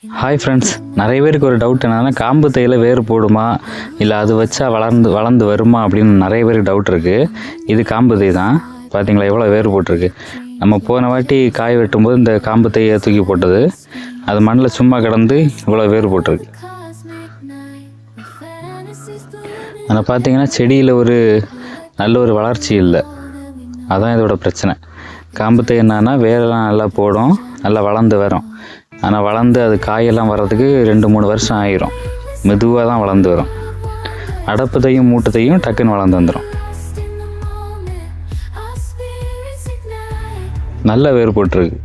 Hi friends, நிறைய பேருக்கு ஒரு டவுட் என்னன்னா, காம்பு தையில் வேர் போடுமா இல்லை அது வச்சா வளர்ந்து வருமா அப்படின்னு நிறைய பேருக்கு டவுட் இருக்குது. இது காம்பு தை தான். பார்த்தீங்களா எவ்வளோ வேர் போட்டிருக்கு. நம்ம போன வாட்டி காய வெட்டும்போது இந்த காம்பு தையை தூக்கி போட்டது, அது மண்ணில் சும்மா கிடந்து இவ்வளோ வேர் போட்டிருக்கு. ஆனால் பார்த்தீங்கன்னா செடியில் நல்ல ஒரு வளர்ச்சி இல்லை. அதான் இதோட பிரச்சனை. காம்பு தை என்னன்னா வேரெல்லாம் நல்லா போடும், நல்லா வளர்ந்து வரும். ஆனால் வளர்ந்து அது காயெல்லாம் வர்றதுக்கு 2-3 வருஷம் ஆயிரும். மெதுவாக தான் வளர்ந்து வரும். அடப்பு தையும் மூட்டு தையும் டக்குன்னு வளர்ந்து வந்துடும். நல்ல வேர் போட்டிருக்கு.